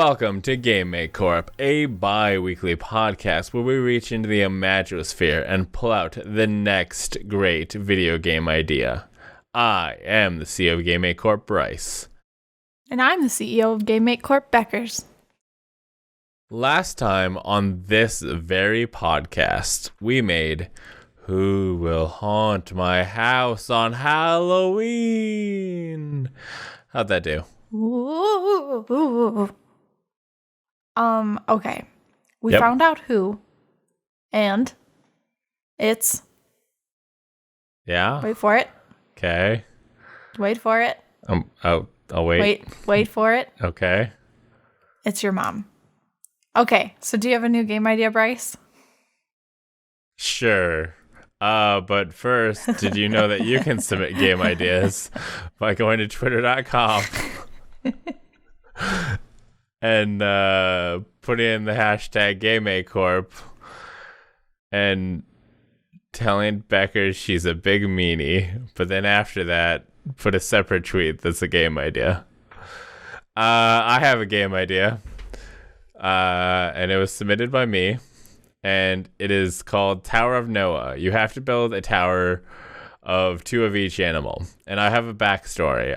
Welcome to Game Make Corp, a bi-weekly podcast where we reach into the imaginosphere and pull out the next great video game idea. I am the CEO of Game Make Corp, Bryce. And I'm the CEO of Game Make Corp, Beckers. Last time on this very podcast, we made Who Will Haunt My House on Halloween? How'd that do? Ooh. Okay. We found out who, and it's... Yeah? Wait for it. Okay. Wait for it. I'll wait. Wait for it. Okay. It's your mom. Okay, so do you have a new game idea, Bryce? Sure. But first, did you know that you can submit game ideas by going to twitter.com and put in the hashtag GameMakeCorp and telling Becker she's a big meanie, but then after that, put a separate tweet that's a game idea. I have a game idea, and it was submitted by me. And it is called Tower of Noah. You have to build a tower of 2 of each animal. And I have a backstory.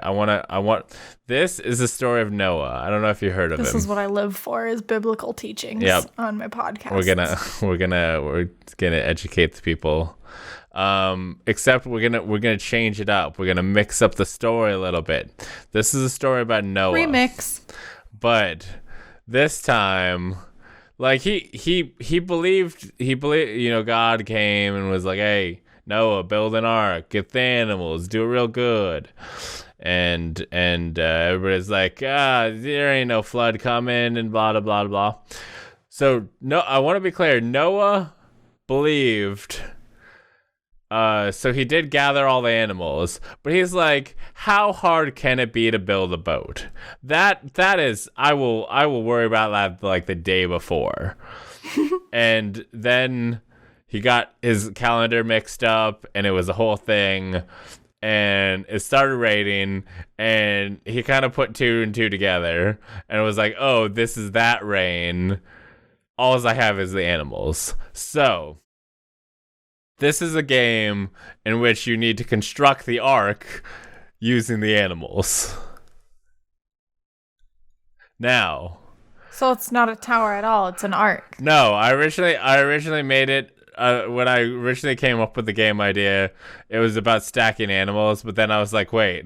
This is the story of Noah. I don't know if you heard of him. This is what I live for, is biblical teachings on my podcast. We're gonna educate the people. Except we're gonna change it up. We're gonna mix up the story a little bit. This is a story about Noah. Remix. But this time, like he believed, God came and was like, hey, Noah, build an ark, get the animals, do it real good. And everybody's like, there ain't no flood coming and blah, blah, blah, blah. So no, I want to be clear. Noah believed, so he did gather all the animals, but he's like, how hard can it be to build a boat? That is, I will worry about that like the day before. And then he got his calendar mixed up and it was a whole thing, and it started raining, and he kind of put 2 and 2 together and it was like, oh, this is that rain. All I have is the animals. So this is a game in which you need to construct the ark using the animals. Now, so it's not a tower at all, it's an ark. No, I originally made it when I originally came up with the game idea, it was about stacking animals, but then I was like, wait.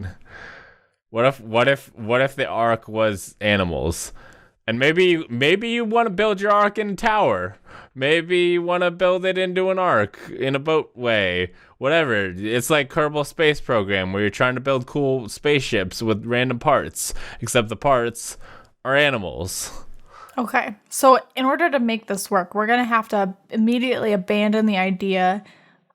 What if the ark was animals? And maybe you want to build your ark in a tower. Maybe you want to build it into an ark in a boat way. Whatever. It's like Kerbal Space Program, where you're trying to build cool spaceships with random parts, except the parts are animals. Okay, so in order to make this work, we're going to have to immediately abandon the idea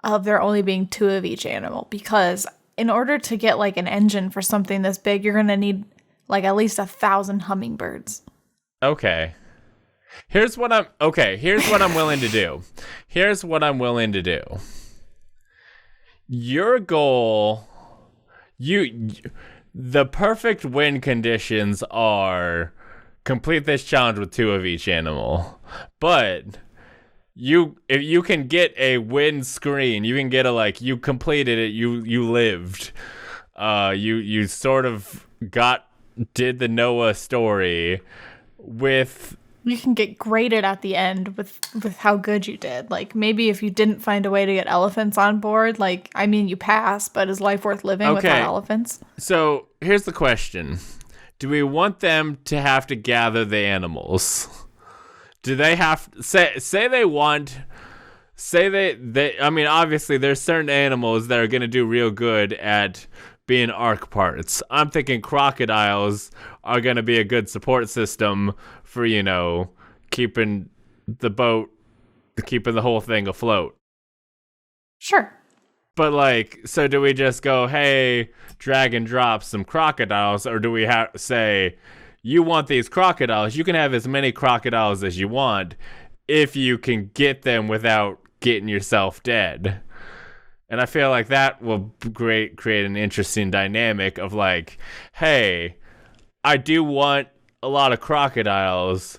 of there only being 2 of each animal, because in order to get like an engine for something this big, you're going to need like at least 1,000 hummingbirds. Okay. Here's what I'm willing to do. Here's what I'm willing to do. Your goal, the perfect win conditions are complete this challenge with 2 of each animal. But if you can get a win screen, you can get you completed it, you lived. You sort of did the Noah story with... You can get graded at the end with how good you did. Like, maybe if you didn't find a way to get elephants on board, you pass, but is life worth living without elephants? So, here's the question. Do we want them to have to gather the animals? Do they have... Say they obviously, there's certain animals that are going to do real good at being ark parts. I'm thinking crocodiles are going to be a good support system for, keeping the whole thing afloat. Sure. But so do we just go, hey, drag and drop some crocodiles, or do we say, you want these crocodiles, you can have as many crocodiles as you want if you can get them without getting yourself dead? And I feel like that will create an interesting dynamic of hey, I do want a lot of crocodiles,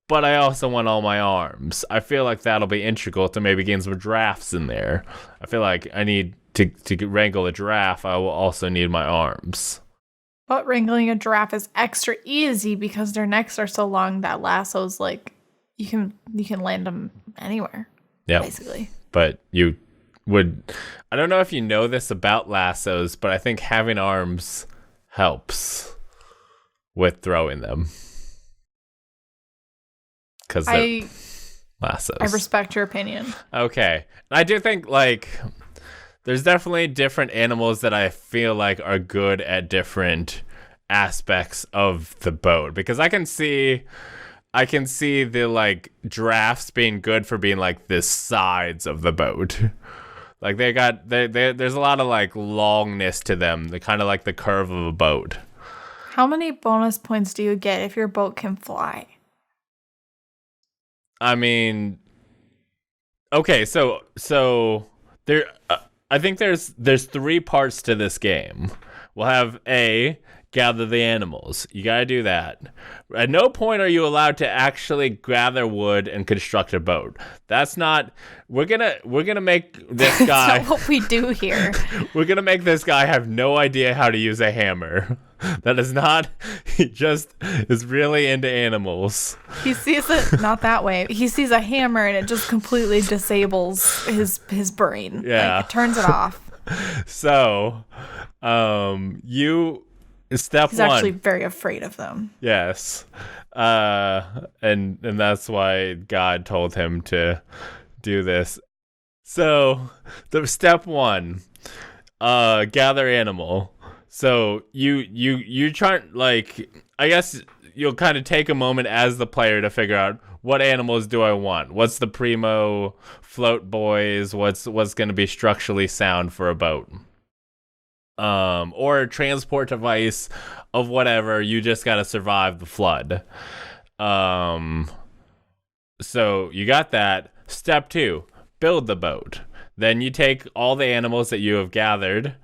but I also want all my arms. I feel like that'll be integral to maybe getting some giraffes in there. I feel like I need to wrangle a giraffe. I will also need my arms. But wrangling a giraffe is extra easy because their necks are so long that lassos, like, you can land them anywhere. Yeah, basically. But you would. I don't know if you know this about lassos, but I think having arms helps with throwing them. Because lassos. I respect your opinion. Okay. I do think, like, there's definitely different animals that I feel like are good at different aspects of the boat. Because I can see the, like, giraffes being good for being, like, the sides of the boat. Like, there's a lot of, like, longness to them. They're kind of like the curve of a boat. How many bonus points do you get if your boat can fly? I mean, okay, so there, I think there's 3 parts to this game. We'll have gather the animals. You gotta do that. At no point are you allowed to actually gather wood and construct a boat. That's not. We're gonna make this guy. That's not what we do here. We're gonna make this guy have no idea how to use a hammer. That is not. He just is really into animals. He sees it not that way. He sees a hammer and it just completely disables his brain. Yeah, like, it turns it off. So, Step He's 1. actually very afraid of them. Yes. And that's why God told him to do this. So, the step 1, gather animal. So, you try, like, I guess you'll kind of take a moment as the player to figure out what animals do I want? What's the primo float boys? What's going to be structurally sound for a boat? Or a transport device of whatever. You just got to survive the flood. So you got that. Step 2, build the boat. Then you take all the animals that you have gathered.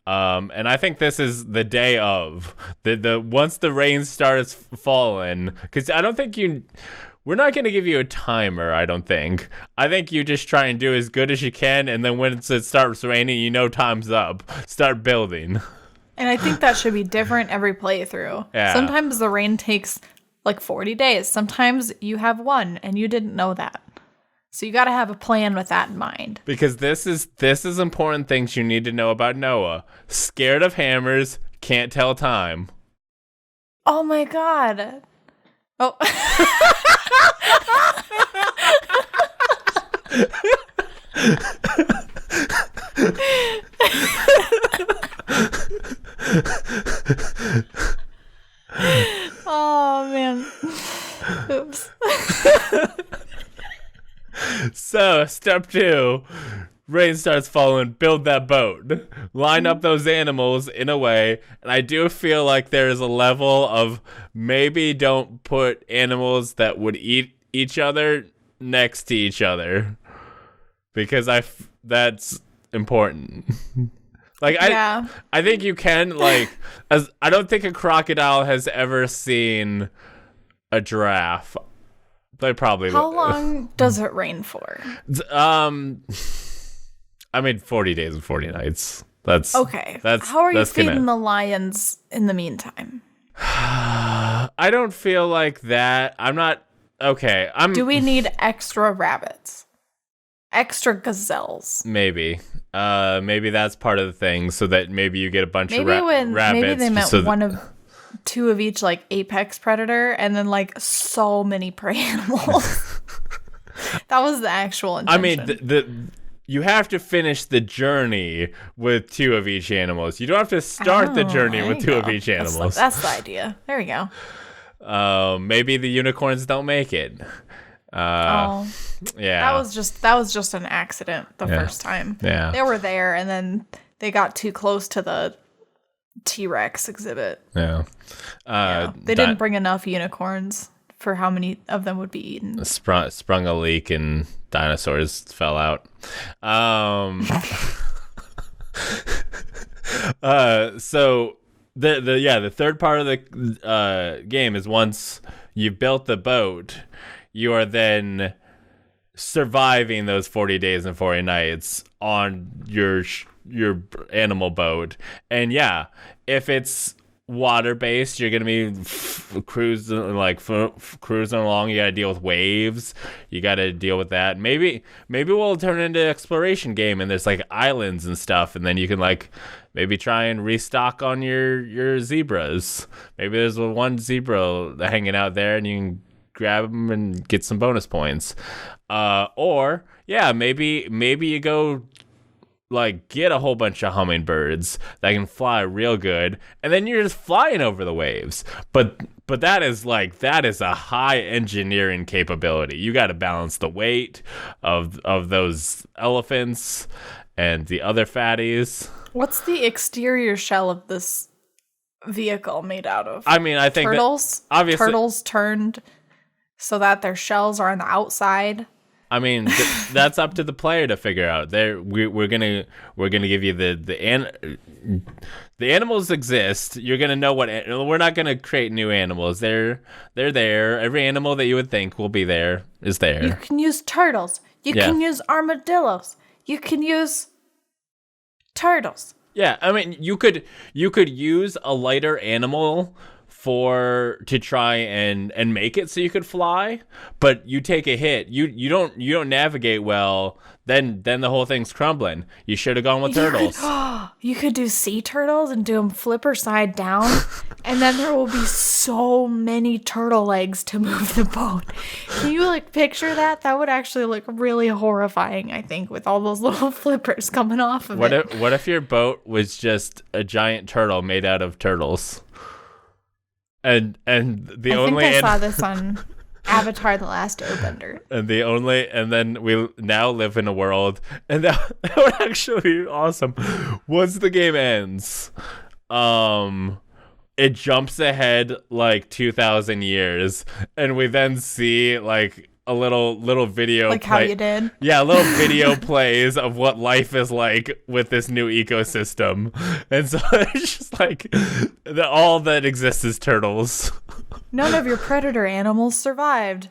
And I think this is the day of the once the rain starts falling, because I don't think we're not going to give you a timer, I don't think. I think you just try and do as good as you can, and then when it starts raining, time's up. Start building. And I think that should be different every playthrough. Yeah. Sometimes the rain takes like 40 days. Sometimes you have 1 and you didn't know that. So you got to have a plan with that in mind. Because this is important things you need to know about Noah. Scared of hammers, can't tell time. Oh my god. Oh. Oh man. Oops. So, step 2, rain starts falling, build that boat. Line up those animals in a way, and I do feel like there is a level of maybe don't put animals that would eat each other next to each other. Because that's important. Like, yeah. I think you can, like, I don't think a crocodile has ever seen a giraffe. They probably How long does it rain for? I mean, 40 days and 40 nights. That's okay. That's How are you feeding the lions in the meantime? I don't feel like that. I'm not okay. Do we need extra rabbits? Extra gazelles? Maybe. Maybe that's part of the thing, so that maybe you get a bunch of rabbits. Maybe they meant 2 of each, like, apex predator, and then, like, so many prey animals. That was the actual intention. I mean, you have to finish the journey with 2 of each animals. You don't have to start the journey with 2 of each animals. That's the idea. There you go. Maybe the unicorns don't make it. Yeah. That was just an accident the first time. Yeah. They were there, and then they got too close to the T-Rex exhibit. Yeah. They didn't bring enough unicorns for how many of them would be eaten. Sprung a leak and dinosaurs fell out. So the third part of the game is once you've built the boat, you are then surviving those 40 days and 40 nights on your animal boat. And yeah, if it's water based, you're gonna be cruising along. You gotta deal with waves, you gotta deal with that. Maybe we'll turn it into an exploration game and there's like islands and stuff, and then you can like maybe try and restock on your zebras. Maybe there's one zebra hanging out there and you can grab them and get some bonus points. Or yeah, maybe you go like get a whole bunch of hummingbirds that can fly real good, and then you're just flying over the waves. But that is a high engineering capability. You got to balance the weight of those elephants and the other fatties. What's the exterior shell of this vehicle made out of? I mean, I think turtles. Obviously, turtles turned so that their shells are on the outside. I mean, that's up to the player to figure out. We're gonna give you the animals exist. You're gonna know we're not gonna create new animals. They're there. Every animal that you would think will be there is there. You can use turtles. You can use armadillos. You can use turtles. Yeah, I mean, you could use a lighter animal to try and make it so you could fly, but you take a hit, you don't navigate well, then the whole thing's crumbling. You should have gone with turtles. You could do sea turtles and do them flipper side down, and then there will be so many turtle legs to move the boat. Can you like picture that? That would actually look really horrifying, I think, with all those little flippers coming off of it. What if your boat was just a giant turtle made out of turtles? And I saw this on Avatar: The Last Airbender. And then we now live in a world, and that would actually be awesome. Once the game ends, it jumps ahead like 2,000 years, and we then see like a little video, like how you did. Yeah, a little video plays of what life is like with this new ecosystem, and so it's just like all that exists is turtles. None of your predator animals survived.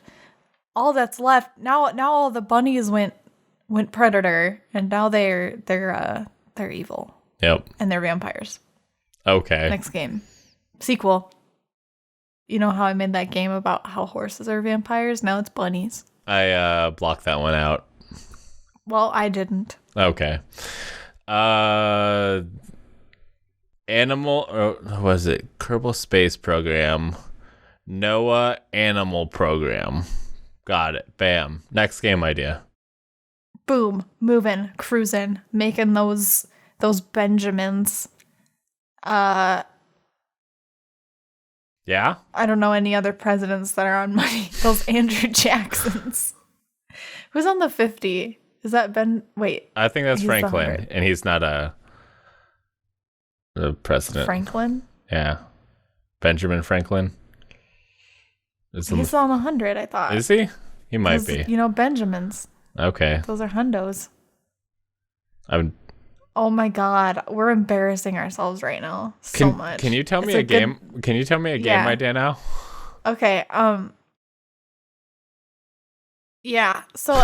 All that's left now all the bunnies went predator, and now they're evil. Yep. And they're vampires. Okay. Next game. Sequel. You know how I made that game about how horses are vampires? Now it's bunnies. I blocked that one out. Well, I didn't. Okay. Animal, or was it Kerbal Space Program? Noah Animal Program. Got it. Bam. Next game idea. Boom. Moving, cruising, making those Benjamins. Yeah? I don't know any other presidents that are on money. Those Andrew Jacksons. Who's on the 50? Is that Ben? Wait. I think that's Franklin, and he's not the president. Franklin? Yeah. Benjamin Franklin. He's on 100, I thought. Is he? He might be. You know, Benjamins. Okay. Those are hundos. Oh my God, we're embarrassing ourselves right now so much. Can you tell me a game? Can you tell me a game idea now? Okay. Yeah. So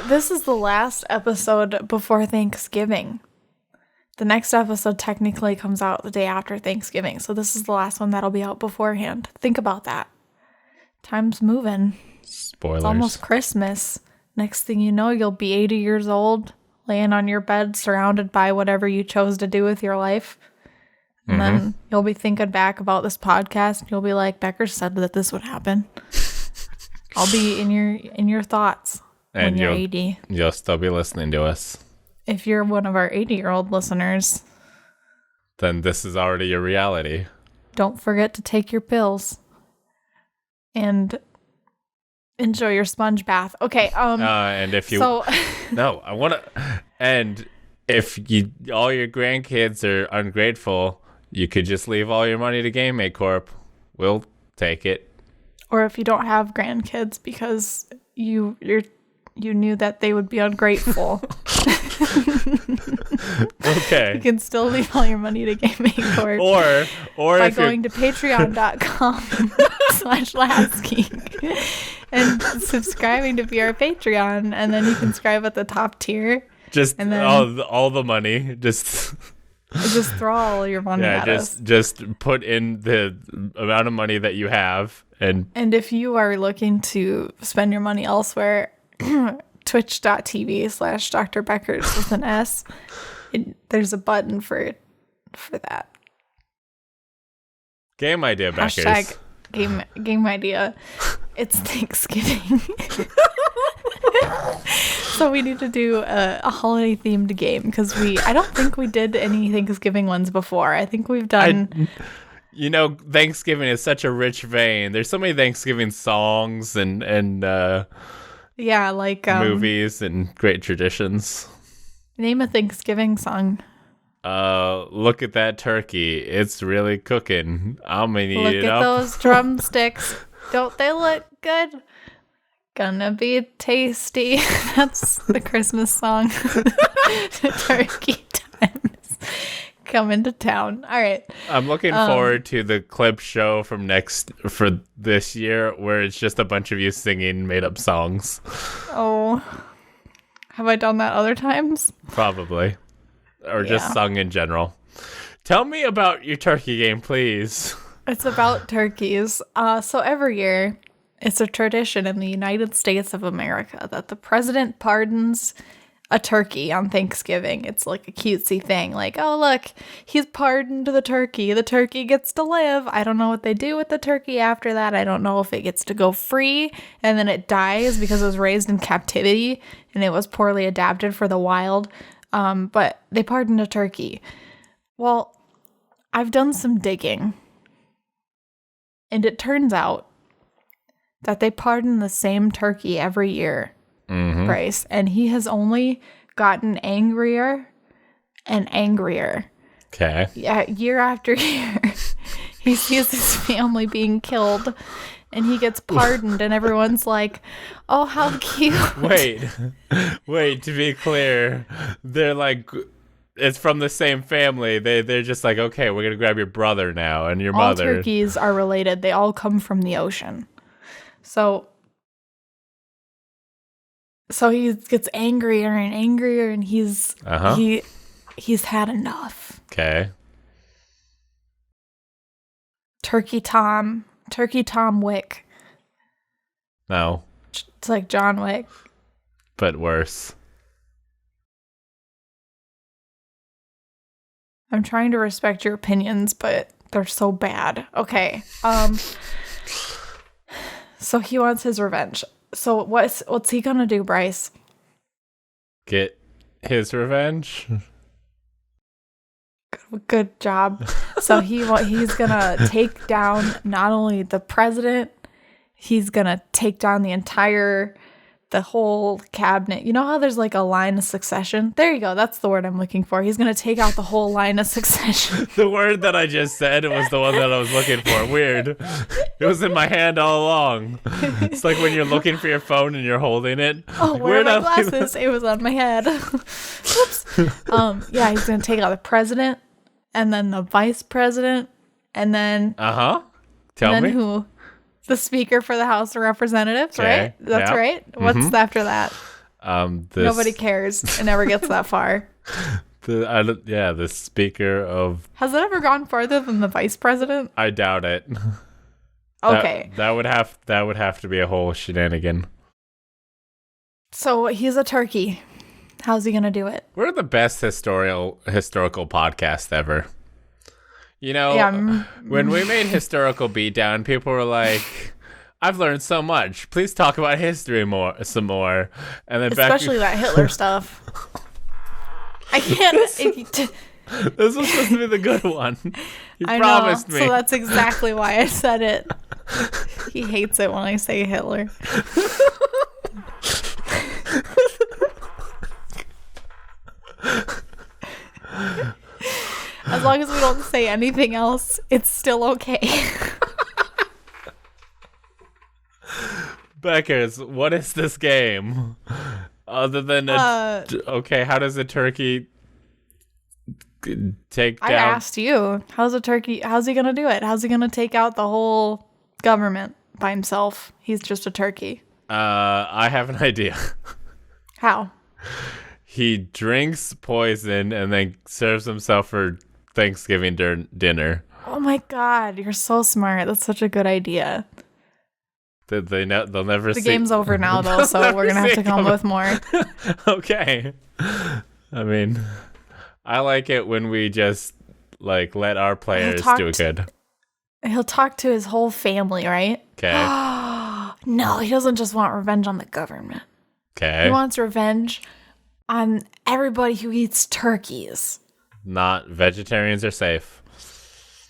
this is the last episode before Thanksgiving. The next episode technically comes out the day after Thanksgiving, so this is the last one that'll be out beforehand. Think about that. Time's moving. Spoilers. It's almost Christmas. Next thing you know, you'll be 80 years old. Laying on your bed, surrounded by whatever you chose to do with your life. And then you'll be thinking back about this podcast, and you'll be like, Becker said that this would happen. I'll be in your thoughts when you're 80. You'll still be listening to us. If you're one of our 80-year-old listeners, then this is already your reality. Don't forget to take your pills. And enjoy your sponge bath. Okay. And if you no, I want to. And if all your grandkids are ungrateful, you could just leave all your money to Game Make Corp. We'll take it. Or if you don't have grandkids because you knew that they would be ungrateful. Okay. You can still leave all your money to Game Make Corp. Or by if going to patreon.com/lastgeek and subscribing to be our Patreon, and then you can subscribe at the top tier. just and then all the money, just throw all your money at us. just put in the amount of money that you have, and if you are looking to spend your money elsewhere, twitch.tv/Dr. Beckers with an S. There's a button for that. Game idea, Beckers. Hashtag game idea. It's Thanksgiving. So we need to do a holiday themed game because I don't think we did any Thanksgiving ones before. I think we've done. Thanksgiving is such a rich vein. There's so many Thanksgiving songs and yeah, like movies and great traditions. Name a Thanksgiving song. Look at that turkey. It's really cooking. I'm gonna eat it up. Look at those drumsticks. Don't they look good? Gonna be tasty. That's the Christmas song. Turkey times coming to town. All right. I'm looking forward to the clip show for this year where it's just a bunch of you singing made up songs. Oh, have I done that other times? Probably. Or just sung in general. Tell me about your turkey game, please. It's about turkeys. So every year, it's a tradition in the United States of America that the president pardons a turkey on Thanksgiving. It's like a cutesy thing. Like, oh, look, he's pardoned the turkey. The turkey gets to live. I don't know what they do with the turkey after that. I don't know if it gets to go free and then it dies because it was raised in captivity and it was poorly adapted for the wild. But they pardoned a turkey. Well, I've done some digging. And it turns out that they pardon the same turkey every year, Bryce. And he has only gotten angrier and angrier. Okay. Yeah, year after year. He sees his family being killed. And he gets pardoned, and everyone's like, oh, how cute. Wait, to be clear, they're like, it's from the same family. They're just like, okay, we're going to grab your brother now and your mother. All turkeys are related. They all come from the ocean. So he gets angrier and angrier, and he's had enough. Okay. Turkey Tom Wick. No. It's like John Wick. But worse. I'm trying to respect your opinions, but they're so bad. Okay. So he wants his revenge. So what's he gonna do, Bryce? Get his revenge? Good job. So he's gonna take down not only the president, he's gonna take down the whole cabinet. You know how there's like a line of succession? There you go. That's the word I'm looking for. He's gonna take out the whole line of succession. The word that I just said was the one that I was looking for. Weird. It was in my hand all along. It's like when you're looking for your phone and you're holding it. Oh, where are my glasses? It was on my head. Oops. Yeah, he's gonna take out the president. And then the vice president, and then Tell me who? The Speaker for the House of Representatives, right? That's right. What's after that? Nobody cares. It never gets that far. The Speaker of. Has it ever gone farther than the vice president? I doubt it. Okay. That would have to be a whole shenanigan. So he's a turkey. How's he gonna do it? We're the best historical podcast ever. You know, when we made Historical Beatdown, people were like, "I've learned so much. Please talk about history some more." And then especially that Hitler stuff. I can't. This was supposed to be the good one. You promised me. So that's exactly why I said it. He hates it when I say Hitler. As long as we don't say anything else, it's still okay. Beckers, what is this game? Other than okay, how does a turkey take down? I asked you, how's he gonna do it? How's he gonna take out the whole government by himself? He's just a turkey. I have an idea. How? He drinks poison and then serves himself for Thanksgiving dinner. Oh my god, you're so smart. That's such a good idea. They'll never the see. game's over now, though, so we're gonna have to come up with more. Okay. I mean, I like it when we just like let our players do it good. He'll talk to his whole family, right? Okay. No, he doesn't just want revenge on the government. Okay. He wants revenge on everybody who eats turkeys. Not vegetarians are safe.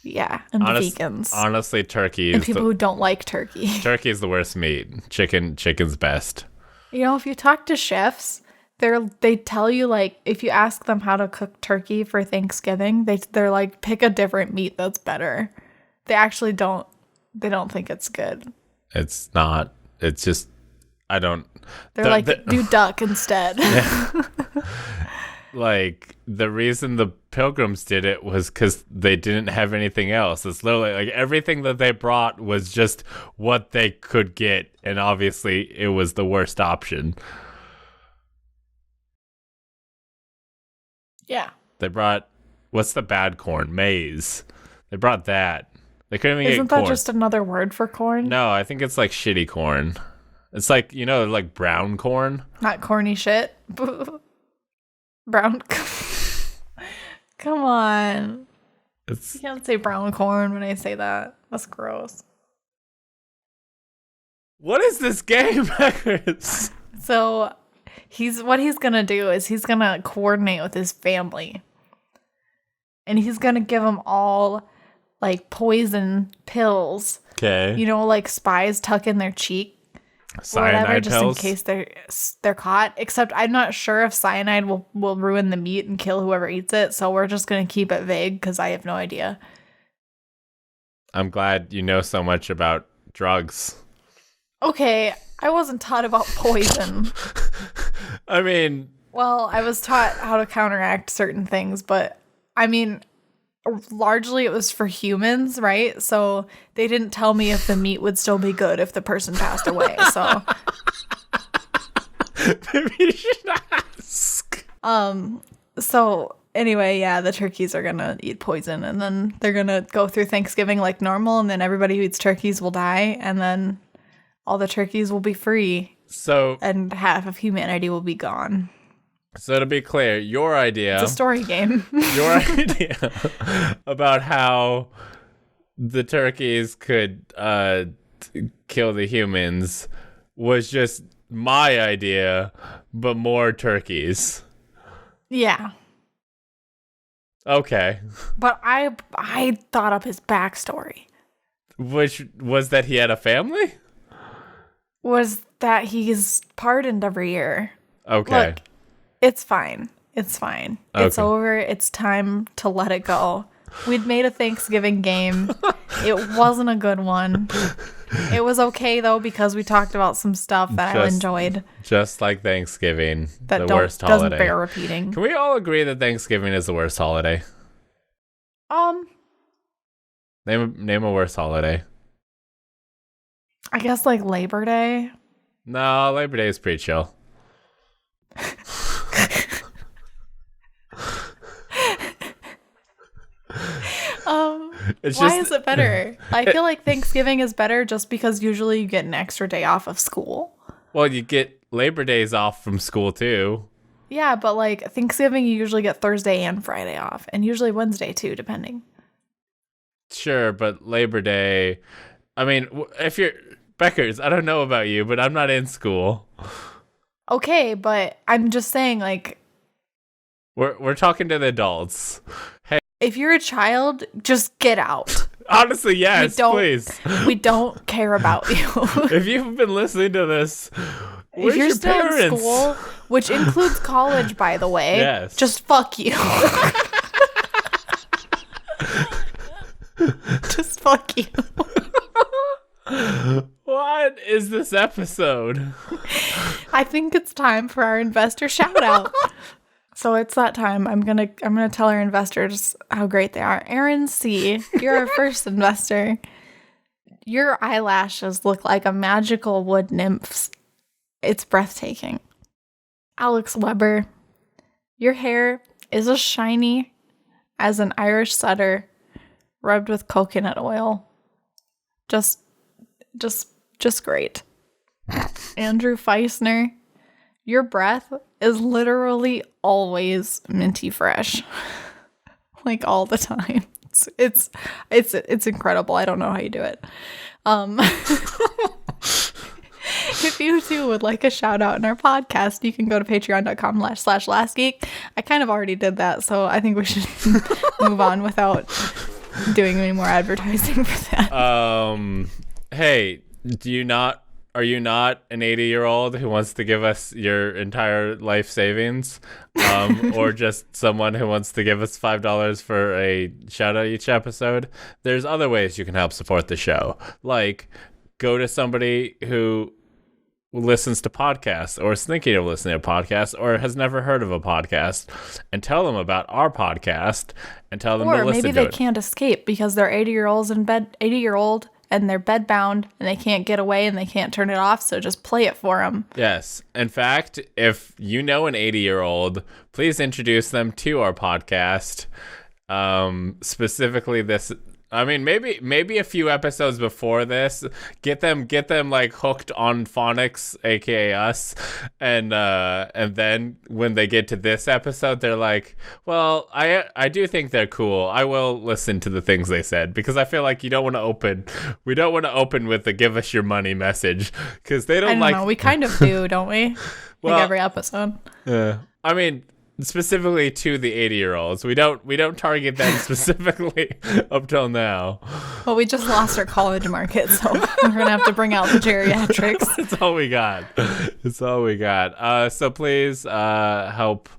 Yeah, and vegans. Honestly, turkey and people who don't like turkey. Turkey is the worst meat. Chicken's best. You know, if you talk to chefs, they tell you, like, if you ask them how to cook turkey for Thanksgiving, they're like, pick a different meat that's better. They actually don't think it's good. It's not. It's just I don't. They're do duck instead. Yeah. Like, the reason the Pilgrims did it was because they didn't have anything else. It's literally like everything that they brought was just what they could get, and obviously it was the worst option. Yeah. They brought, what's the bad corn? Maize. They brought that. They couldn't even Isn't get corn. that just another word for corn? No, I think it's like shitty corn. It's like, like brown corn. Not corny shit. Brown. Come on. You can't say brown corn when I say that. That's gross. What is this game, Beckers? So what he's gonna do is he's gonna coordinate with his family. And he's gonna give them all like poison pills. Okay. Like spies tuck in their cheek. Cyanide or whatever, just pills? in case they're caught. Except I'm not sure if cyanide will ruin the meat and kill whoever eats it, so we're just gonna keep it vague because I have no idea. I'm glad you know so much about drugs. Okay, I wasn't taught about poison. I mean, well, I was taught how to counteract certain things, but I mean, largely it was for humans, right? So they didn't tell me if the meat would still be good if the person passed away. So maybe you should ask. So anyway, yeah, the turkeys are gonna eat poison, and then they're gonna go through Thanksgiving like normal, and then everybody who eats turkeys will die, and then all the turkeys will be free. So and half of humanity will be gone. So to be clear, your idea... It's a story game. Your idea about how the turkeys could kill the humans was just my idea, but more turkeys. Yeah. Okay. But I thought up his backstory. Which was that he had a family? Was that he's pardoned every year. Okay. Look, it's fine. It's fine. Okay. It's over. It's time to let it go. We'd made a Thanksgiving game. It wasn't a good one. It was okay, though, because we talked about some stuff that I enjoyed. Just like Thanksgiving, that the worst holiday. Doesn't bear repeating. Can we all agree that Thanksgiving is the worst holiday? Name a worse holiday. I guess like Labor Day. No, Labor Day is pretty chill. Why is it better? I feel like Thanksgiving is better just because usually you get an extra day off of school. Well, you get Labor Days off from school too. Yeah, but like Thanksgiving, you usually get Thursday and Friday off, and usually Wednesday too, depending. Sure, but Labor Day, I mean, if you're Beckers, I don't know about you, but I'm not in school. Okay, but I'm just saying, like, we're talking to the adults. Hey, if you're a child, just get out. Honestly, yes, please. We don't care about you. If you've been listening to this, where's if you're your still parents? in school, which includes college, by the way, yes. Just fuck you. Just fuck you. What is this episode? I think it's time for our investor shout out. So it's that time. I'm gonna tell our investors how great they are. Aaron C., you're our first investor. Your eyelashes look like a magical wood nymph's. It's breathtaking. Alex Weber, your hair is as shiny as an Irish setter rubbed with coconut oil. Just great. Andrew Feisner, your breath is literally always minty fresh. Like all the time. It's incredible. I don't know how you do it. If you too would like a shout out in our podcast, you can go to patreon.com/lastgeek. I kind of already did that, so I think we should move on without doing any more advertising for that. Hey, are you not an 80-year-old who wants to give us your entire life savings? Or just someone who wants to give us $5 for a shout out each episode? There's other ways you can help support the show. Like, go to somebody who listens to podcasts or is thinking of listening to podcasts or has never heard of a podcast and tell them about our podcast and tell them to listen to it. Or maybe they can't escape because they're 80-year-olds in bed, 80-year-old, and they're bedbound and they can't get away and they can't turn it off, so just play it for them. Yes. In fact, if you know an 80-year-old, please introduce them to our podcast. Specifically this, I mean, maybe a few episodes before this, get them like hooked on phonics, aka us, and then when they get to this episode, they're like, well, I do think they're cool. I will listen to the things they said, because I feel like we don't want to open with the give us your money message, because they don't like. I don't know. We kind of do, don't we? Well, like every episode. Yeah. I mean, specifically to the 80-year-olds. We don't target them specifically up till now. Well, we just lost our college market, so we're gonna have to bring out the geriatrics. It's all we got. So please help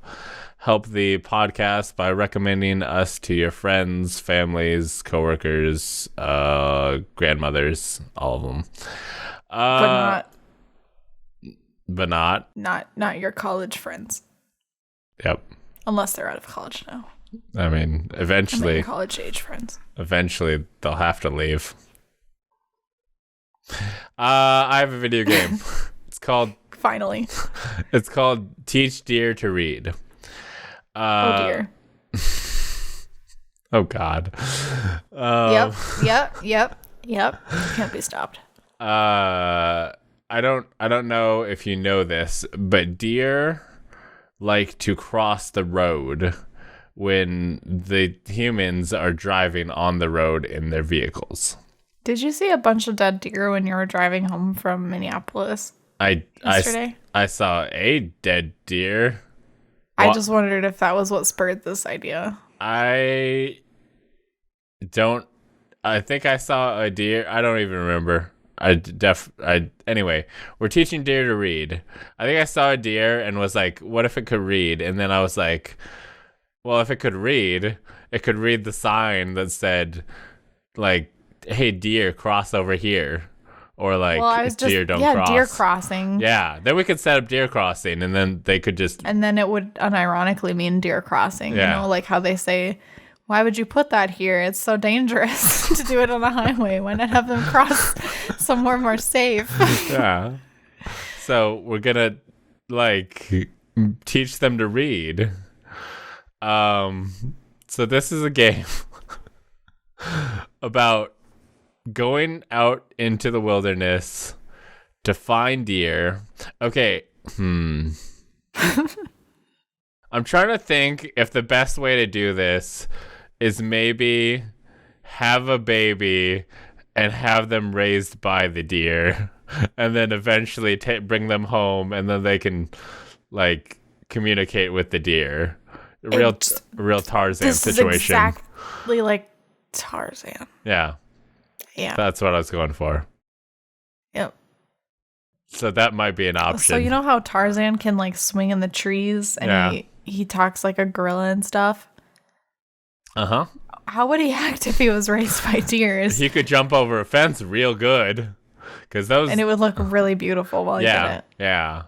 the podcast by recommending us to your friends, families, coworkers, grandmothers, all of them. But not your college friends. Yep. Unless they're out of college now. I mean, eventually. College age friends. Eventually, they'll have to leave. I have a video game. It's called. Finally. It's called Teach Deer to Read. Oh dear. Oh God. Yep. Can't be stopped. I don't know if you know this, but deer like to cross the road when the humans are driving on the road in their vehicles. Did you see a bunch of dead deer when you were driving home from Minneapolis yesterday? I saw a dead deer. I just wondered if that was what spurred this idea. I think I saw a deer. I don't even remember. Anyway, we're teaching deer to read. I think I saw a deer and was like, what if it could read? And then I was like, well, if it could read the sign that said, like, hey, deer, cross over here. Or like, deer don't cross. Deer crossing. Yeah, then we could set up deer crossing, and then they could just. And then it would unironically mean deer crossing. Yeah. You know, like how they say, why would you put that here? It's so dangerous to do it on the highway. Why not have them cross somewhere more safe? Yeah. So we're gonna like teach them to read. So this is a game about going out into the wilderness to find deer. Okay. I'm trying to think if the best way to do this is maybe have a baby and have them raised by the deer and then eventually bring them home, and then they can like communicate with the deer. Real Tarzan this situation. Is exactly like Tarzan. Yeah. That's what I was going for. Yep. So that might be an option. So you know how Tarzan can like swing in the trees and he talks like a gorilla and stuff? Uh-huh. How would he act if he was raised by deers? He could jump over a fence real good. because those And it would look really beautiful while you did it. Yeah.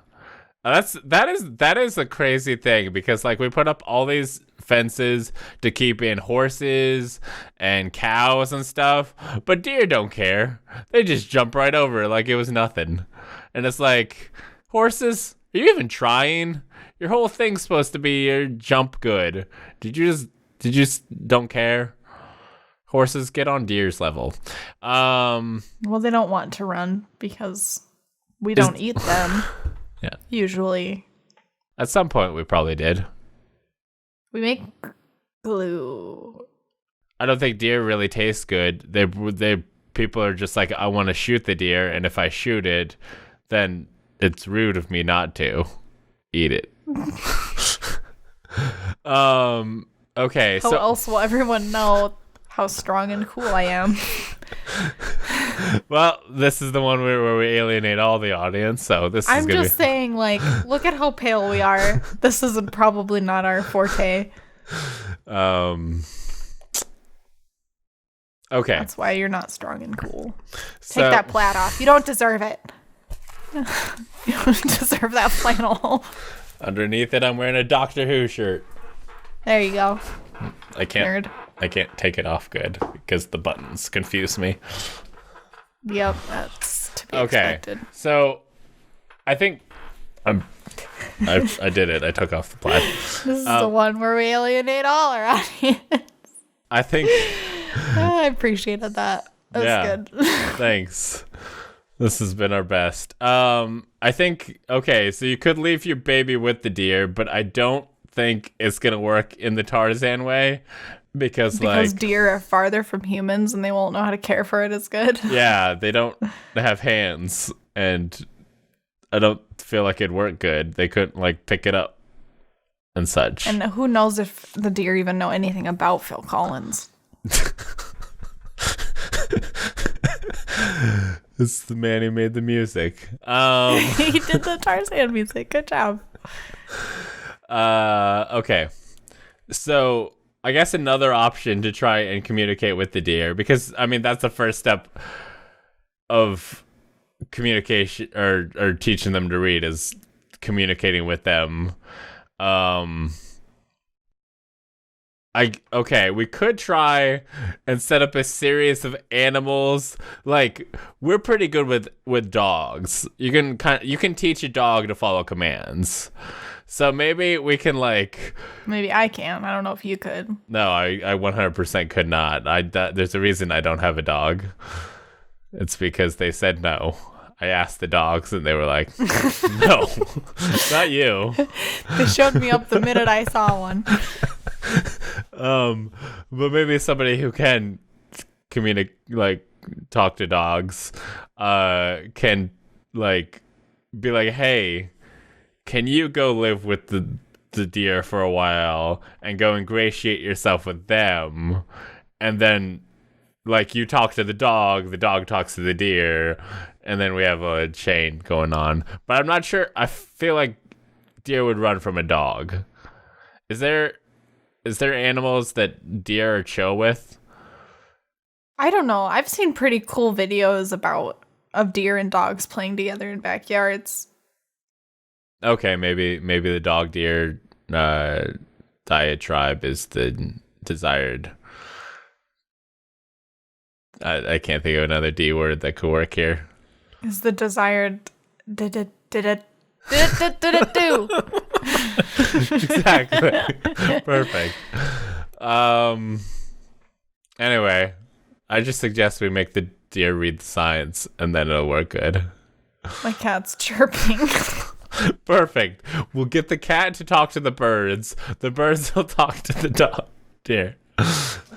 That is a crazy thing because like we put up all these fences to keep in horses and cows and stuff, but deer don't care. They just jump right over it like it was nothing. And it's like, horses, are you even trying? Your whole thing's supposed to be your jump good. Did you just don't care? Horses, get on deer's level. Well, they don't want to run because we don't eat them. Yeah. Usually. At some point, we probably did. We make glue. I don't think deer really taste good. They people are just like, I want to shoot the deer, and if I shoot it, then it's rude of me not to eat it. Okay. How else will everyone know how strong and cool I am? Well, this is the one where we alienate all the audience, so this is I'm just saying, like, look at how pale we are. This is probably not our forte. Okay. That's why you're not strong and cool. So, Take that plaid off. You don't deserve it. You don't deserve that flannel. Underneath it, I'm wearing a Doctor Who shirt. There you go. I can't Nerd. I can't take it off good because the buttons confuse me. Yep, that's to be Okay. expected. So I think I did it. I took off the plaid. This is the one where we alienate all our audience. I think I appreciated that. That was good. Thanks. This has been our best. I think okay, so you could leave your baby with the deer, but I don't think it's gonna work in the Tarzan way because deer are farther from humans and they won't know how to care for it as good. Yeah, they don't have hands, and I don't feel like it'd work good. They couldn't like pick it up and such. And who knows if the deer even know anything about Phil Collins? It's the man who made the music. He did the Tarzan music. Good job. Okay. So I guess another option to try and communicate with the deer, because I mean that's the first step of communication or teaching them to read is communicating with them. We could try and set up a series of animals. Like we're pretty good with dogs. You can teach a dog to follow commands. So maybe we can Maybe I can. I don't know if you could. No, I 100% could not. There's a reason I don't have a dog. It's because they said no. I asked the dogs and they were like, no, not you. They showed me up the minute I saw one. But maybe somebody who can communicate, talk to dogs, can be like, hey, can you go live with the deer for a while and go ingratiate yourself with them, and then you talk to the dog talks to the deer, and then we have a chain going on. But I'm not sure. I feel like deer would run from a dog. Is there animals that deer are chill with? I don't know. I've seen pretty cool videos of deer and dogs playing together in backyards. Okay, maybe the dog deer diatribe is the desired. I can't think of another D word that could work here. Is the desired did it do? Exactly. Perfect. Anyway, I just suggest we make the deer read the signs, and then it'll work good. My cat's chirping. Perfect. We'll get the cat to talk to the birds. The birds will talk to the deer.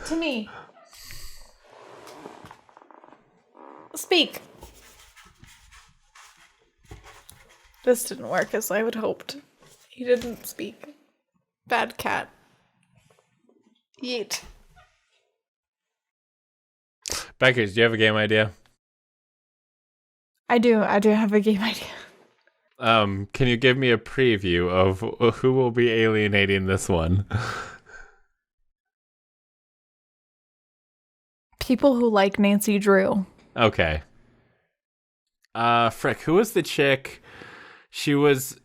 To me. Speak. This didn't work as I would hoped. He didn't speak. Bad cat. Yeet. Beckers, do you have a game idea? I do have a game idea. Can you give me a preview of who will be alienating this one? People who like Nancy Drew. Okay. Frick, who was the chick? She was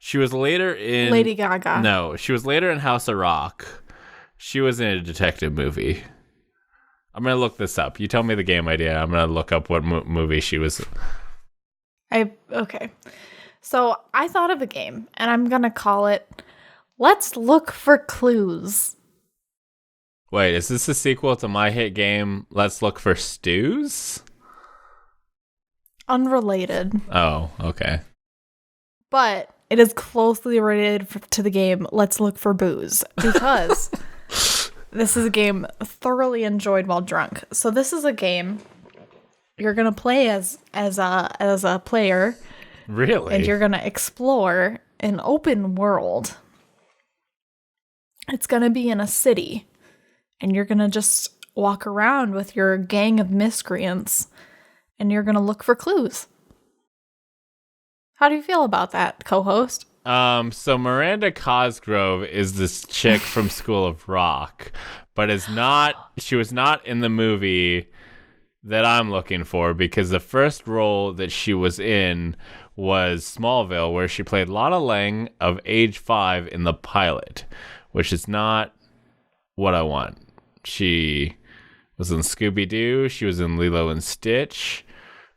later in Lady Gaga. No, she was later in House of Rock. She was in a detective movie. I'm gonna look this up. You tell me the game idea. I'm gonna look up what movie she was. Okay. So I thought of a game, and I'm gonna call it "Let's Look for Clues." Wait, is this a sequel to my hit game Let's Look for Stews? Unrelated. Oh, okay. But it is closely related to the game Let's Look for Booze, because this is a game thoroughly enjoyed while drunk. So this is a game you're gonna play as a player. Really? And you're gonna explore an open world. It's gonna be in a city, and you're gonna just walk around with your gang of miscreants, and you're gonna look for clues. How do you feel about that, co-host? So Miranda Cosgrove is this chick from School of Rock, but she was not in the movie that I'm looking for, because the first role that she was in was Smallville, where she played Lana Lang of age 5 in the pilot, which is not what I want. She was in Scooby-Doo. She was in Lilo and Stitch.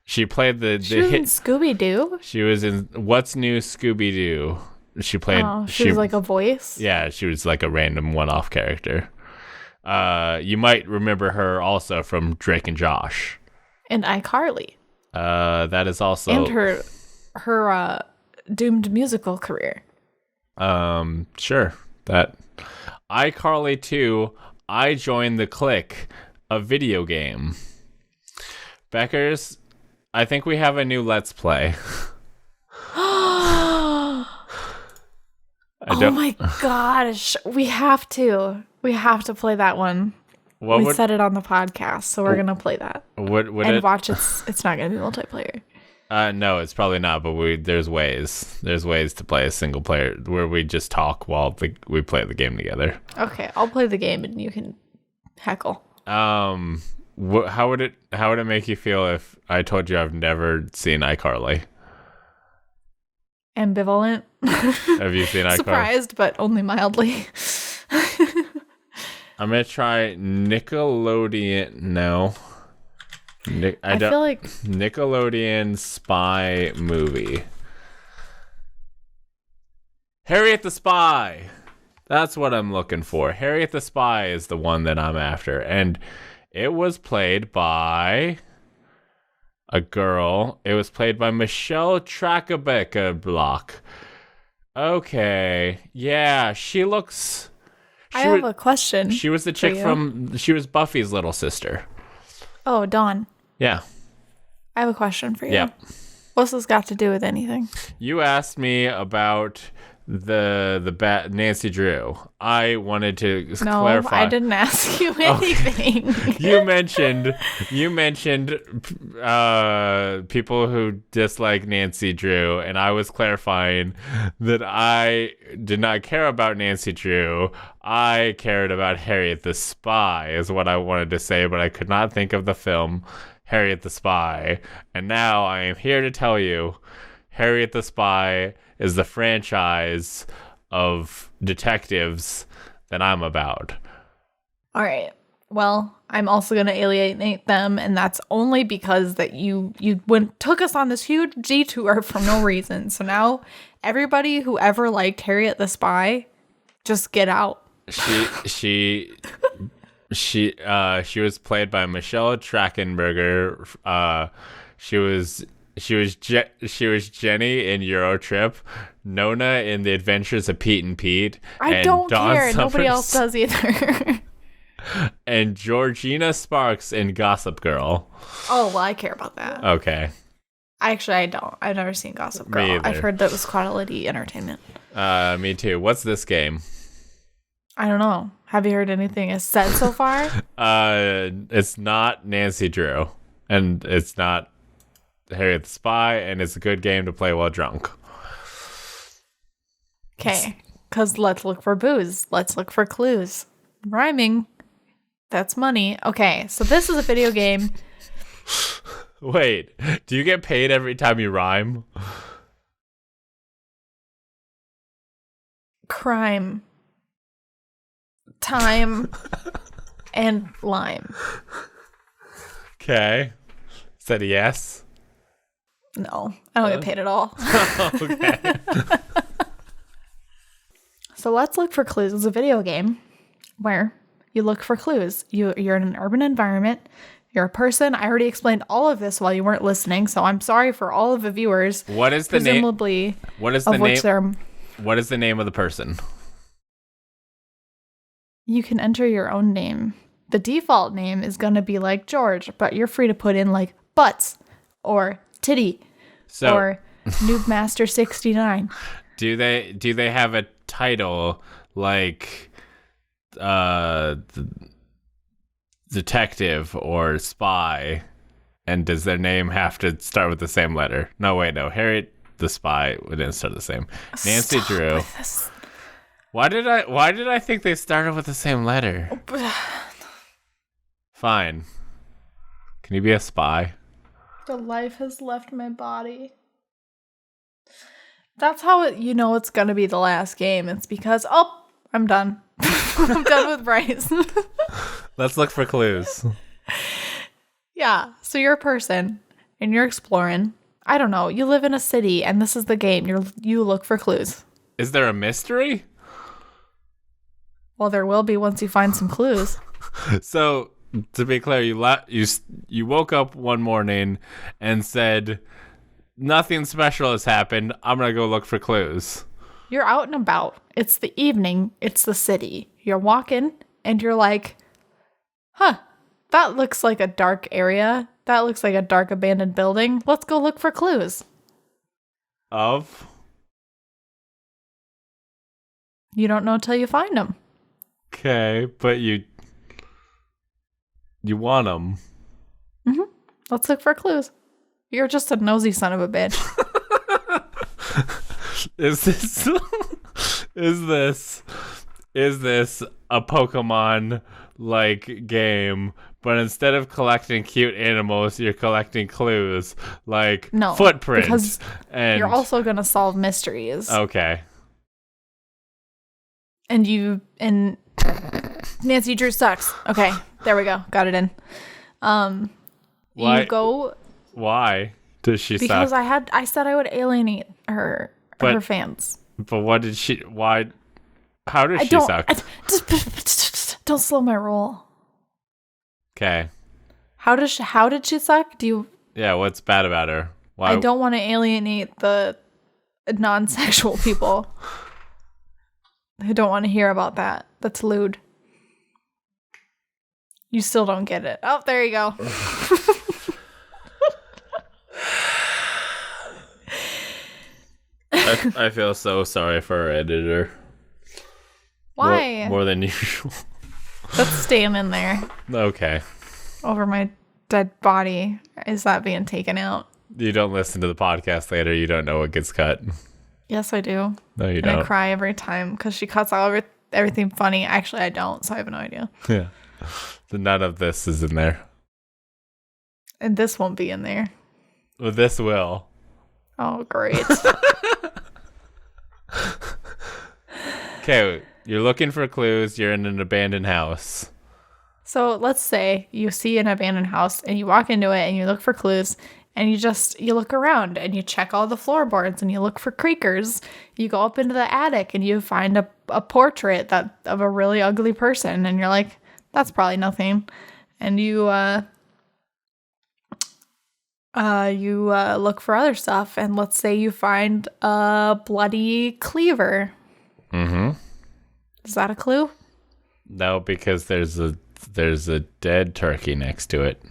She played She was in Scooby-Doo? She was in What's New Scooby-Doo. She played... she was like a voice? Yeah, she was like a random one-off character. You might remember her also from Drake and Josh. And iCarly. That is also... And her doomed musical career. Sure. That iCarly 2, I Joined the Clique, a video game. Beckers, I think we have a new Let's Play. Oh my gosh. We have to play that one. We said it on the podcast, so we're going to play that. Watch it's not going to be multiplayer. No, it's probably not, but there's ways. There's ways to play a single player where we just talk while we play the game together. Okay, I'll play the game and you can heckle. How would it make you feel if I told you I've never seen iCarly? Ambivalent. Have you seen iCarly? Surprised, but only mildly. I'm gonna try Nickelodeon. No. I feel like Nickelodeon spy movie. Harriet the Spy. That's what I'm looking for. Harriet the Spy is the one that I'm after, and it was played by a girl. It was played by Michelle Trachtenberg. Okay, yeah, she looks. I have a question. She was the chick she was Buffy's little sister. Oh, Dawn. Yeah. I have a question for you. Yeah. What's this got to do with anything? You asked me about the Nancy Drew. I wanted to clarify. No, I didn't ask you anything. Okay. You mentioned people who dislike Nancy Drew, and I was clarifying that I did not care about Nancy Drew. I cared about Harriet the Spy is what I wanted to say, but I could not think of the film Harriet the Spy. And now I am here to tell you Harriet the Spy is the franchise of detectives that I'm about. All right. Well, I'm also going to alienate them, and that's only because that you took us on this huge detour for no reason. So now everybody who ever liked Harriet the Spy, just get out. She was played by Michelle Trachtenberg. She was Jenny in Eurotrip, Nona in The Adventures of Pete and Pete. I don't care. Nobody else does either. And Georgina Sparks in Gossip Girl. Oh, well, I care about that. Okay. Actually, I don't. I've never seen Gossip Girl. I've heard that was quality entertainment. Me too. What's this game? I don't know. Have you heard anything is said so far? It's not Nancy Drew, and it's not Harriet the Spy, and it's a good game to play while drunk. Okay, because let's look for booze. Let's look for clues. Rhyming. That's money. Okay, so this is a video game Wait, do you get paid every time you rhyme? Crime, time, and lime. Okay. Said yes. No, I don't get paid at all. Okay. So let's look for clues. It's a video game where you look for clues. You're in an urban environment. You're a person. I already explained all of this while you weren't listening, so I'm sorry for all of the viewers. What is the name? Presumably, What is the of which name? What is the name of the person? You can enter your own name. The default name is going to be like George, but you're free to put in like Butts or Titty or Noobmaster69. Do they have a title like detective or spy? And does their name have to start with the same letter? No, wait, no. Harriet the spy didn't start the same. Nancy Stop Drew. with this. Why did I think they started with the same letter? Fine. Can you be a spy? The life has left my body. That's how it's going to be the last game. It's because, I'm done. I'm done with Bryce. Let's look for clues. Yeah, so you're a person and you're exploring. I don't know. You live in a city and this is the game. You look for clues. Is there a mystery? Well, there will be once you find some clues. So, to be clear, you woke up one morning and said, nothing special has happened. I'm going to go look for clues. You're out and about. It's the evening. It's the city. You're walking and you're like, that looks like a dark area. That looks like a dark abandoned building. Let's go look for clues. Of? You don't know till you find them. Okay, but you want them. Mm-hmm. Let's look for clues. You're just a nosy son of a bitch. Is this a Pokemon like game, but instead of collecting cute animals, you're collecting clues like footprints? Because and you're also gonna solve mysteries. Okay. And Nancy Drew sucks. Okay, there we go. Got it in. Why? You go. Why does she suck? Because I said I would alienate her fans. But what did she? Why? How does she suck? Don't slow my roll. Okay. How did she suck? Yeah. What's bad about her? Why? I don't want to alienate the non-sexual people. I don't want to hear about that. That's lewd. You still don't get it. Oh, there you go. I feel so sorry for our editor. Why? More than usual. That's staying in there. Okay. Over my dead body. Is that being taken out? You don't listen to the podcast later. You don't know what gets cut. Yes, I do. No, you and don't. I cry every time because she cuts out everything funny. Actually, I don't, so I have no idea. Yeah. So none of this is in there. And this won't be in there. Well, this will. Oh, great. Okay, you're looking for clues. You're in an abandoned house. So let's say you see an abandoned house and you walk into it and you look for clues and you look around and you check all the floorboards and you look for creakers. You go up into the attic and you find a portrait of a really ugly person and you're like, that's probably nothing. And you look for other stuff and let's say you find a bloody cleaver. Mm-hmm. Is that a clue? No, because there's a dead turkey next to it.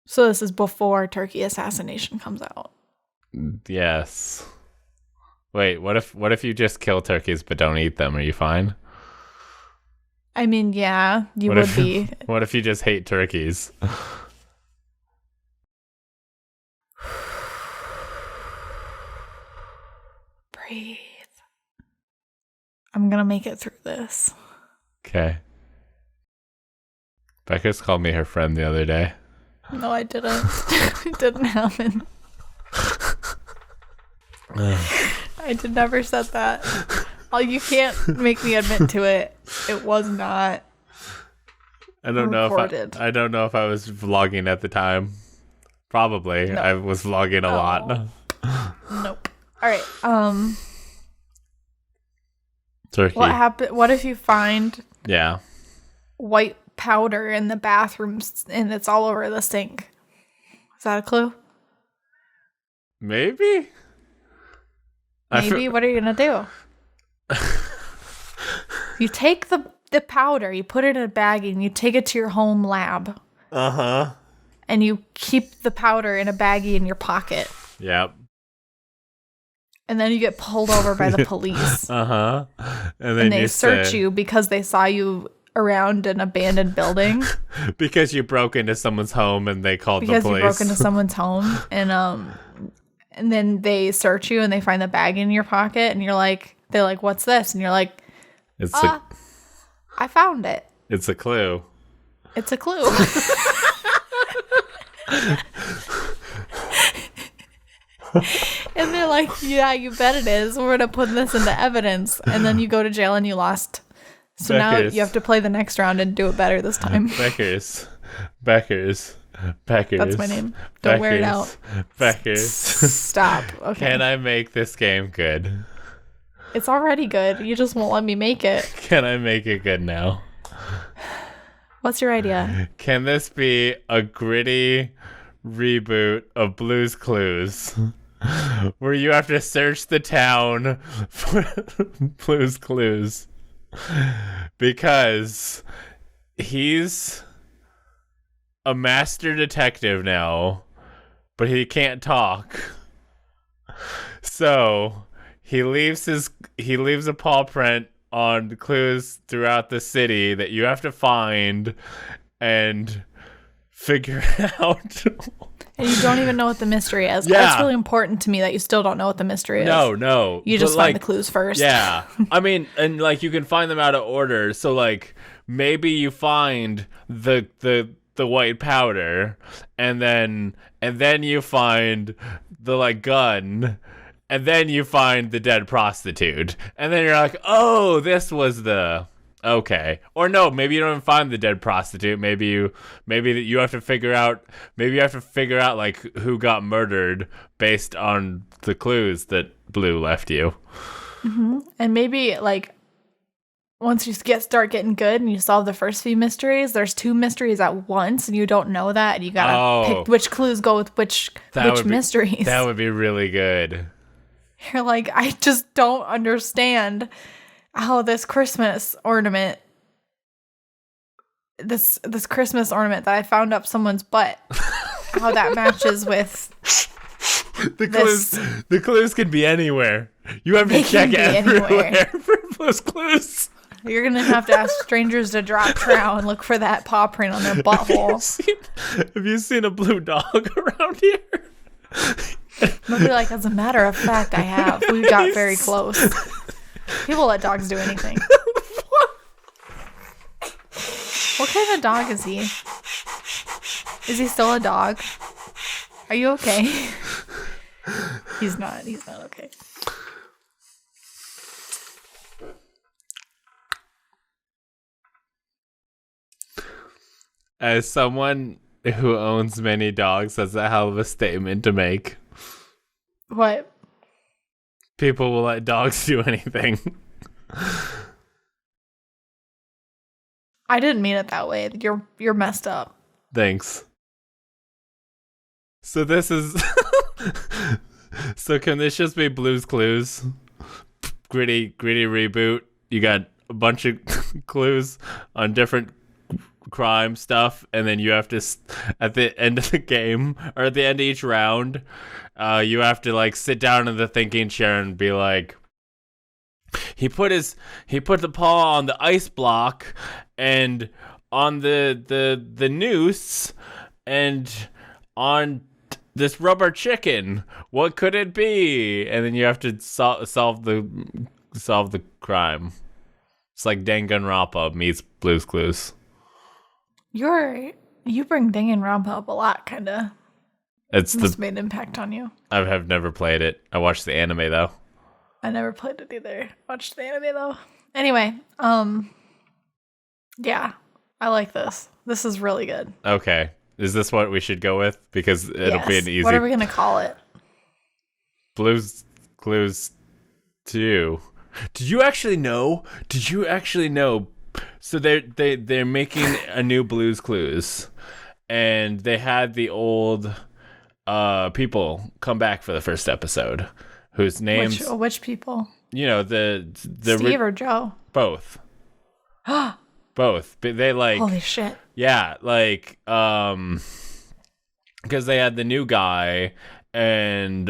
So this is before Turkey Assassination comes out. Yes. Wait, what if you just kill turkeys but don't eat them? Are you fine? I mean, yeah, you would be. What if you just hate turkeys? Breathe. I'm gonna make it through this. Okay. Becca's called me her friend the other day. No, I didn't. It didn't happen. I did never said that. Oh, you can't make me admit to it. It was not. I don't recorded. know if I don't know if I was vlogging at the time. Probably. No. I was vlogging a lot. Nope. All right. Turkey. What if you find white powder in the bathrooms and it's all over the sink? Is that a clue? Maybe. What are you gonna do? You take the powder, you put it in a bag, and you take it to your home lab. And you keep the powder in a baggie in your pocket. Yep. And then you get pulled over by the police. And then they search you because they saw you around an abandoned building. Because you broke into someone's home and they called the police. Because you broke into someone's home and then they search you and they find the bag in your pocket and they're like, what's this? And you're like, I found it. It's a clue. It's a clue. And they're like, yeah, you bet it is. We're going to put this into evidence. And then you go to jail and you lost. So now you have to play the next round and do it better this time. Beckers. That's my name. Don't wear it out. Beckers. Stop. Okay. Can I make this game good? It's already good. You just won't let me make it. Can I make it good now? What's your idea? Can this be a gritty reboot of Blue's Clues? Where you have to search the town for Blue's Clues. Because he's a master detective now, but he can't talk. So he leaves a paw print on the clues throughout the city that you have to find and figure out. And you don't even know what the mystery is. Yeah. It's really important to me that you still don't know what the mystery is. No. You just find the clues first. Yeah. I mean, and like you can find them out of order. So like maybe you find the white powder and then you find the like gun and then you find the dead prostitute. And then you're like, "Oh, this was the okay." Or no, maybe you don't even find the dead prostitute. Maybe you have to figure out like who got murdered based on the clues that Blue left you. Mm-hmm. And maybe like once you start getting good and you solve the first few mysteries, there's 2 mysteries at once and you don't know that and you gotta pick which clues go with which mysteries. That would be really good. You're like, I just don't understand how this Christmas ornament that I found up someone's butt, how that matches with the clues could be anywhere. You have to check everywhere for those clues. You're gonna have to ask strangers to drop trow and look for that paw print on their butthole. Have you seen a blue dog around here? They'll be like, as a matter of fact, I have. We got very close. People let dogs do anything. What kind of dog is he? Is he still a dog? Are you okay? He's not okay. As someone who owns many dogs, that's a hell of a statement to make. What? People will let dogs do anything. I didn't mean it that way. You're messed up. Thanks. So this is so can this just be Blue's Clues? Gritty reboot. You got a bunch of clues on different crime stuff, and then you have to at the end of the game or at the end of each round you have to like sit down in the thinking chair and be like, he put the paw on the ice block and on the noose and on this rubber chicken. What could it be? And then you have to solve the crime. It's like Danganronpa meets Blue's Clues. You're You bring Danganronpa up a lot, kind of. It's Must have made an impact on you. I have never played it. I watched the anime though. I never played it either. Watched the anime though. Anyway, yeah, I like this. This is really good. Okay. Is this what we should go with? Because it'll be an easy... What are we going to call it? Blues Clues 2. Did you actually know? So they're making a new Blues Clues. And they had the old people come back for the first episode. Whose names... Which people? You know, the Steve or Joe? Both. Both. But they like... Holy shit. Yeah, like, because they had the new guy, and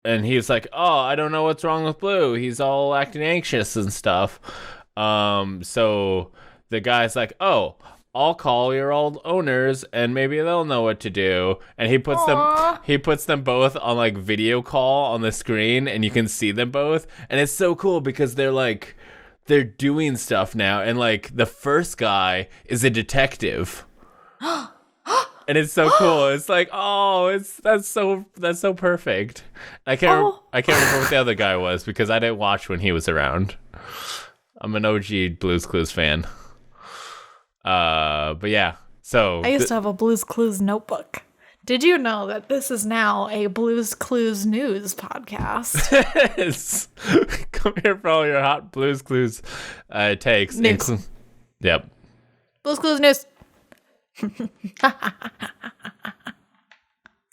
he's like, oh, I don't know what's wrong with Blue. He's all acting anxious and stuff. So the guy's like, oh, I'll call your old owners, and maybe they'll know what to do. And he puts them both on like video call on the screen, and you can see them both, and it's so cool because they're doing stuff now, and like the first guy is a detective. And it's so cool. It's like, oh, that's so perfect. I can't remember what the other guy was because I didn't watch when he was around. I'm an OG Blues Clues fan. But yeah. So I used to have a Blues Clues notebook. Did you know that this is now a Blues Clues news podcast? Yes. Come here for all your hot Blues Clues takes. News. Yep. Blues Clues news. Can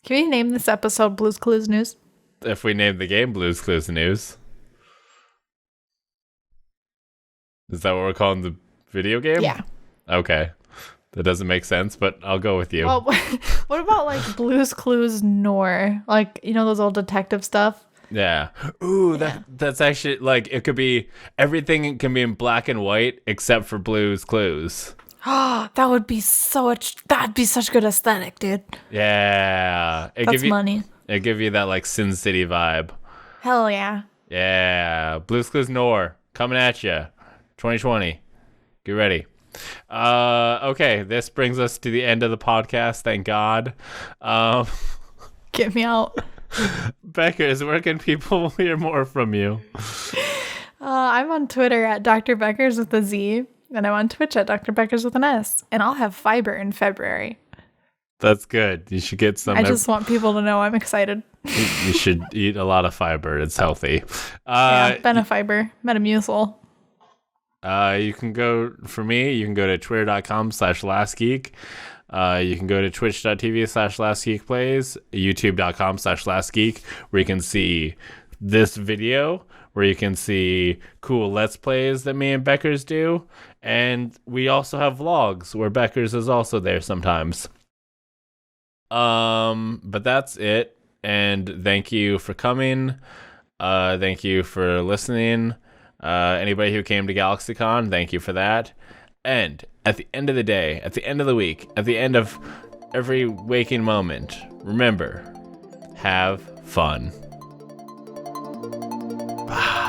we name this episode Blues Clues news? If we name the game Blues Clues news. Is that what we're calling the video game? Yeah. Okay. That doesn't make sense, but I'll go with you. Well, what about like Blues Clues Noir? Like, you know, those old detective stuff? Yeah. Ooh, that's actually like, it could be, everything can be in black and white except for Blues Clues. That'd be such good aesthetic, dude. Yeah. That's money. It give you that like Sin City vibe. Hell yeah. Yeah. Blues Clues Noir coming at you. 2020. Get ready. Okay, this brings us to the end of the podcast, thank God. Get me out. Beckers, where can people hear more from you? I'm on Twitter at Dr. Beckers with a Z, and I'm on Twitch at Dr. Beckers with an S, and I'll have fiber in February. That's good. You should get some. I just want people to know I'm excited. You should eat a lot of fiber. It's healthy. Benefiber, Metamucil. You can go, for me, you can go to twitter.com/lastgeek. You can go to twitch.tv/lastgeekplays, youtube.com/lastgeek, where you can see this video, where you can see cool Let's Plays that me and Beckers do. And we also have vlogs where Beckers is also there sometimes. But that's it. And thank you for coming. Thank you for listening. Anybody who came to GalaxyCon, thank you for that. And at the end of the day, at the end of the week, at the end of every waking moment, remember, have fun. Bye.